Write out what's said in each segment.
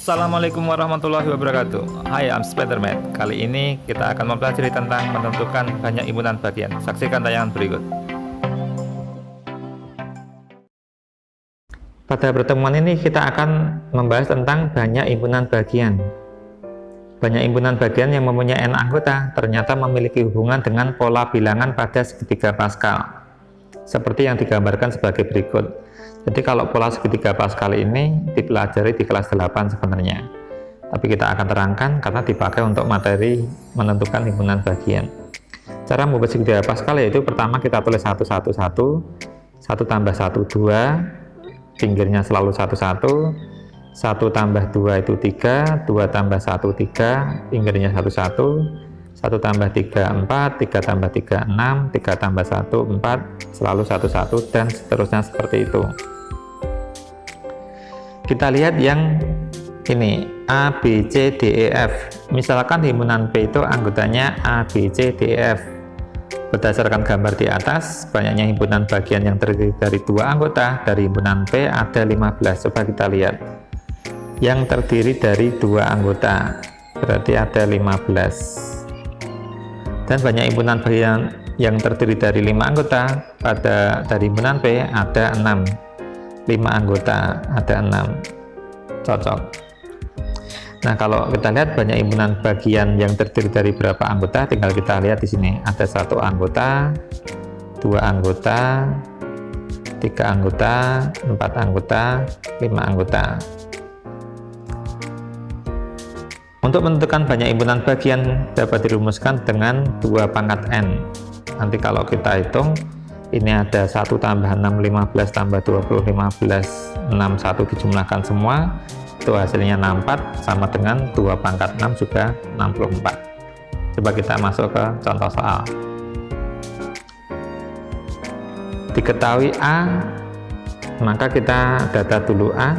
Assalamualaikum warahmatullahi wabarakatuh. Hai, I'm Spiderman. Kali ini kita akan mempelajari tentang menentukan banyak himpunan bagian. Saksikan tayangan berikut. Pada pertemuan ini kita akan membahas tentang banyak himpunan bagian. Banyak himpunan bagian yang mempunyai n anggota ternyata memiliki hubungan dengan pola bilangan pada segitiga Pascal, seperti yang digambarkan sebagai berikut. Jadi kalau pola segitiga Pascal ini dipelajari di kelas 8 sebenarnya, tapi kita akan terangkan karena dipakai untuk materi menentukan himpunan bagian. Cara membuat segitiga Pascal yaitu pertama kita tulis 1 1 1, 1 tambah 1 2, pinggirnya selalu 1 1, 1 tambah 2 itu 3, 2 tambah 1 3, pinggirnya 1 1, 1 tambah 3 4, 3 tambah 3 6, 3 tambah 1 4, selalu 1 1, dan seterusnya seperti itu. Kita lihat yang ini A, B, C, D, E, F. Misalkan himpunan P itu anggotanya A, B, C, D, E, F. Berdasarkan gambar di atas, banyaknya himpunan bagian yang terdiri dari dua anggota. Dari himpunan P ada 15. Coba kita lihat. Yang terdiri dari dua anggota, berarti ada 15. Dan banyak himpunan bagian yang terdiri dari 5 anggota, dari himpunan P ada 6. 5 anggota ada 6, cocok. Nah, kalau kita lihat banyak himpunan bagian yang terdiri dari berapa anggota, tinggal kita lihat di sini ada 1 anggota, 2 anggota, 3 anggota, 4 anggota, 5 anggota. Untuk menentukan banyak himpunan bagian dapat dirumuskan dengan 2 pangkat n. Nanti kalau kita hitung, ini ada 1 tambah 6, 15 tambah 20, 15, 61 dijumlahkan semua, itu hasilnya 64, sama dengan 2 pangkat 6 juga 64. Coba kita masuk ke contoh soal. Diketahui A, maka kita data dulu A.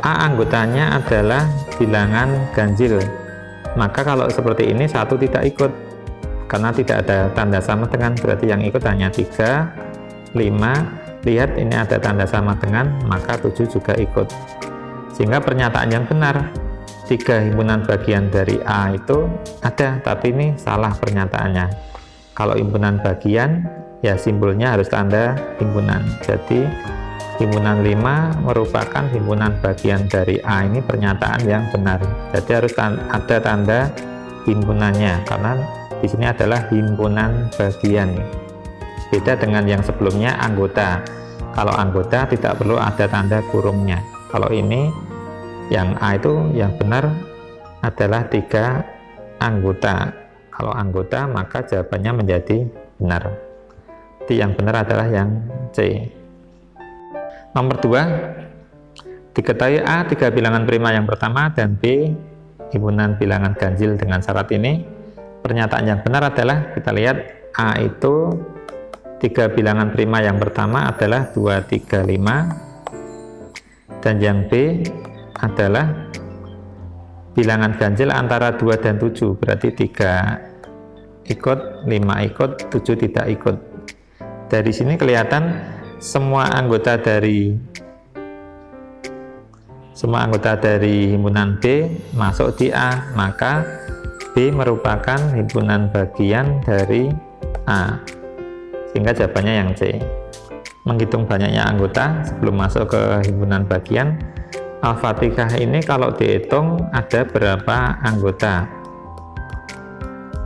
A anggotanya adalah bilangan ganjil, maka kalau seperti ini 1 tidak ikut karena tidak ada tanda sama dengan, berarti yang ikut hanya 3, 5. Lihat ini ada tanda sama dengan, maka 7 juga ikut. Sehingga pernyataan yang benar 3 himpunan bagian dari A itu ada, tapi ini salah pernyataannya. Kalau himpunan bagian ya simbolnya harus tanda himpunan. Jadi himpunan 5 merupakan himpunan bagian dari A, ini pernyataan yang benar. Jadi harus ada tanda himpunannya karena di sini adalah himpunan bagian. Beda dengan yang sebelumnya anggota. Kalau anggota tidak perlu ada tanda kurungnya. Kalau ini yang A itu yang benar adalah 3 anggota. Kalau anggota maka jawabannya menjadi benar. Jadi yang benar adalah yang C. Nomor 2, diketahui A 3 bilangan prima yang pertama dan B himpunan bilangan ganjil dengan syarat ini. Pernyataan yang benar adalah, kita lihat A itu 3 bilangan prima yang pertama adalah 2, 3, 5, dan yang B adalah bilangan ganjil antara 2 dan 7, berarti 3 ikut, 5 ikut, 7 tidak ikut. Dari sini kelihatan semua anggota dari himpunan B masuk di A, maka B merupakan himpunan bagian dari A, sehingga jawabannya yang C. Menghitung banyaknya anggota sebelum masuk ke himpunan bagian, Al-Fatihah ini kalau dihitung ada berapa anggota?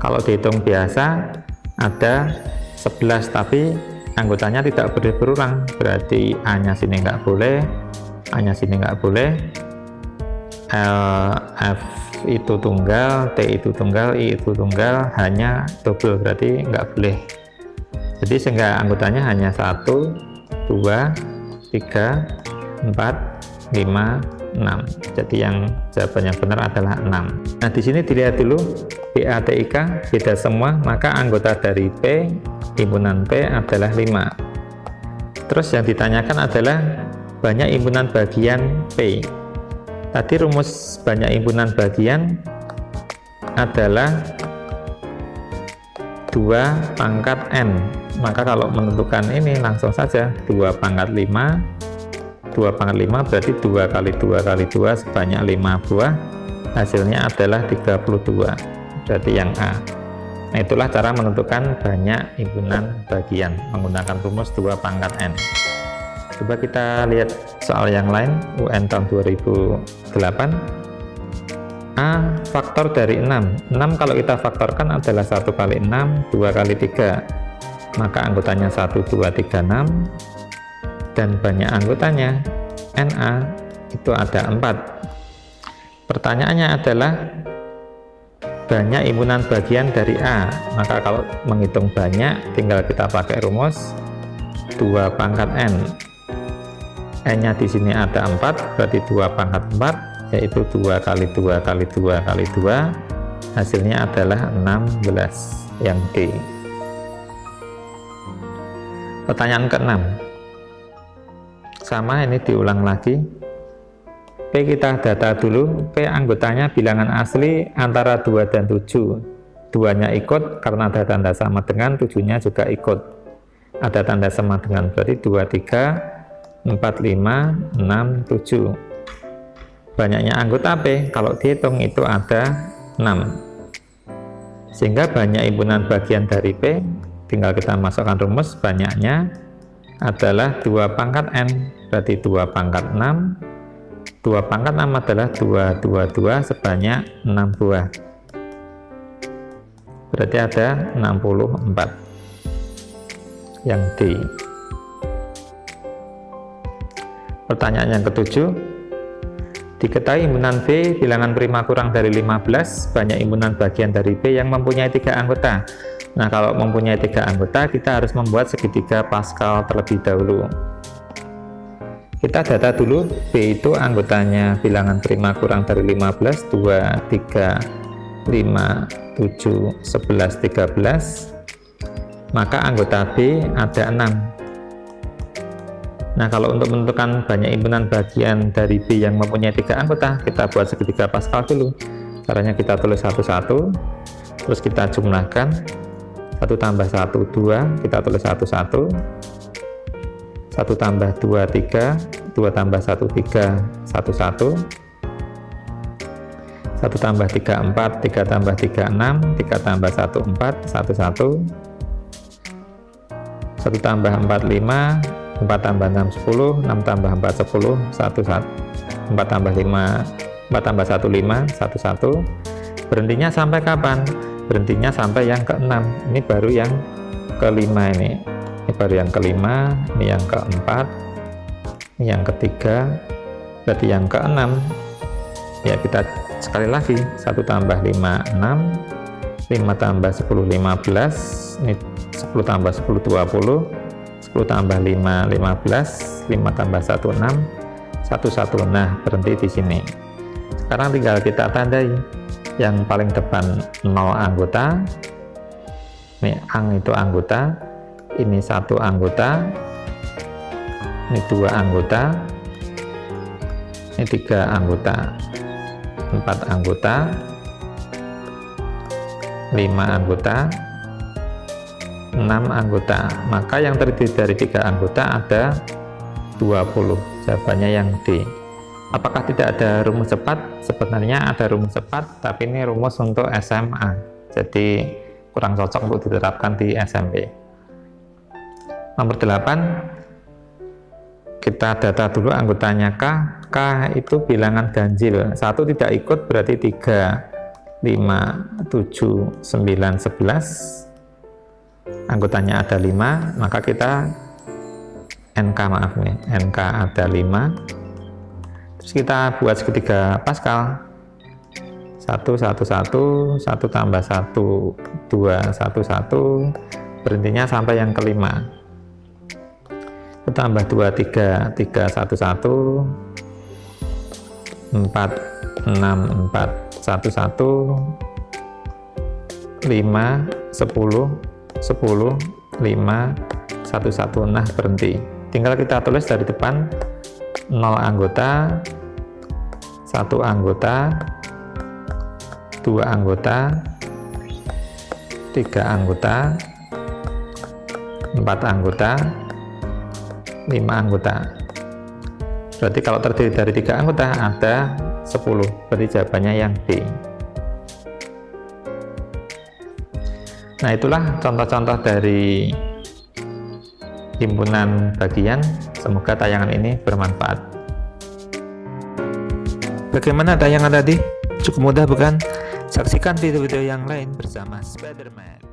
Kalau dihitung biasa ada 11, tapi anggotanya tidak boleh berulang, berarti A nya sini nggak boleh, A nya sini nggak boleh, F itu tunggal, T itu tunggal, I itu tunggal, hanya double, berarti nggak boleh. Jadi sehingga anggotanya hanya 1, 2, 3, 4, 5, 6. Jadi yang jawaban yang benar adalah 6. Nah, di sini dilihat dulu PATIK beda semua, maka anggota dari P, himpunan P adalah 5. Terus yang ditanyakan adalah banyak himpunan bagian P. Tadi rumus banyak himpunan bagian adalah 2 pangkat n. Maka kalau menentukan ini langsung saja 2 pangkat 5 2 pangkat 5 berarti 2 kali 2 kali 2 sebanyak 5 buah, hasilnya adalah 32, berarti yang A. Nah, itulah cara menentukan banyak himpunan bagian menggunakan rumus 2 pangkat N. Coba kita lihat soal yang lain, UN tahun 2008. A faktor dari 6. 6 kalau kita faktorkan adalah 1 kali 6, 2 kali 3. Maka anggotanya 1, 2, 3, 6. Dan banyak anggotanya, NA, itu ada 4. Pertanyaannya adalah banyak himpunan bagian dari A. Maka kalau menghitung banyak, tinggal kita pakai rumus 2 pangkat N. N-nya di sini ada 4, berarti 2 pangkat 4, yaitu 2 kali 2 kali 2 kali 2, hasilnya adalah 16, yang D. Pertanyaan ke-6. Sama, ini diulang lagi. P kita data dulu. P anggotanya bilangan asli antara 2 dan 7. 2-nya ikut karena ada tanda sama dengan, 7-nya juga ikut. Ada tanda sama dengan, berarti 2, 3, 4, 5, 6, 7. Banyaknya anggota P, kalau dihitung itu ada 6. Sehingga banyak himpunan bagian dari P, tinggal kita masukkan rumus, banyaknya adalah 2 pangkat N, berarti 2 pangkat 6. 2 pangkat 6 adalah 2, 2, 2 sebanyak 6 buah. Berarti ada 64. Yang D. Pertanyaan yang ke-7. Diketahui himpunan B bilangan prima kurang dari 15, banyak himpunan bagian dari B yang mempunyai 3 anggota. Nah, kalau mempunyai 3 anggota, kita harus membuat segitiga Pascal terlebih dahulu. Kita data dulu, B itu anggotanya bilangan prima kurang dari 15, 2, 3, 5, 7, 11, 13. Maka anggota B ada 6. Nah, kalau untuk menentukan banyak himpunan bagian dari B yang mempunyai 3 anggota, kita buat segitiga Pascal dulu. Caranya kita tulis satu-satu, terus kita jumlahkan. 1 tambah 1, 2, kita tulis satu-satu. 1 tambah 2, 3, 2 tambah 1, 3, 1, 1. 1 tambah 3, 4, 3 tambah 3, 6, 3 tambah 1, 4, 1, 1. 1 tambah 4, 5, 4 tambah 6, 10, 6 tambah 4, 10, 1, 1. 4 tambah 5, 4 tambah 1, 5, 1, 1. Berhentinya sampai kapan? Berhentinya sampai yang ke-6. Ini baru yang ke-5 ini. Ini baru yang ke-5, ini yang ke-4, ini yang ke-3, berarti yang ke-6. Ya, kita sekali lagi, 1 tambah 5, 6, 5 tambah 10, 15, ini 10 tambah 10, 20, 10 tambah 5, 15, 5 tambah 1, 6, 1, 1. Nah, berhenti di sini. Sekarang tinggal kita tandai. Yang paling depan 0 anggota. Ini ang itu anggota. Ini 1 anggota. Ini 2 anggota. Ini 3 anggota. 4 anggota. 5 anggota. 6 anggota. Maka yang terdiri dari 3 anggota ada 20. Jawabannya yang D. Apakah tidak ada rumus cepat? Sebenarnya ada rumus cepat, tapi ini rumus untuk SMA, jadi kurang cocok untuk diterapkan di SMP. Nomor 8, kita data dulu anggotanya K. K itu bilangan ganjil, 1 tidak ikut berarti 3, 5, 7, 9, 11. Anggotanya ada 5, maka kita NK, maaf nih, NK ada 5. Terus kita buat segitiga Pascal. 1, 1, 1, 1 tambah 1, 2, 1, 1. Berhentinya sampai yang ke-5. 1 tambah 2, 3, 3, 1, 1. 4, 6, 4, 1, 1. 5, 10, 10, 5, 1, 1. Nah, berhenti. Tinggal kita tulis dari depan 0 anggota, 1 anggota, 2 anggota, 3 anggota, 4 anggota, 5 anggota. Berarti kalau terdiri dari 3 anggota ada 10. Berarti jawabannya yang B. Nah, itulah contoh-contoh dari himpunan bagian. Semoga tayangan ini bermanfaat. Bagaimana tayangan tadi? Cukup mudah bukan? Saksikan video-video yang lain bersama Spiderman.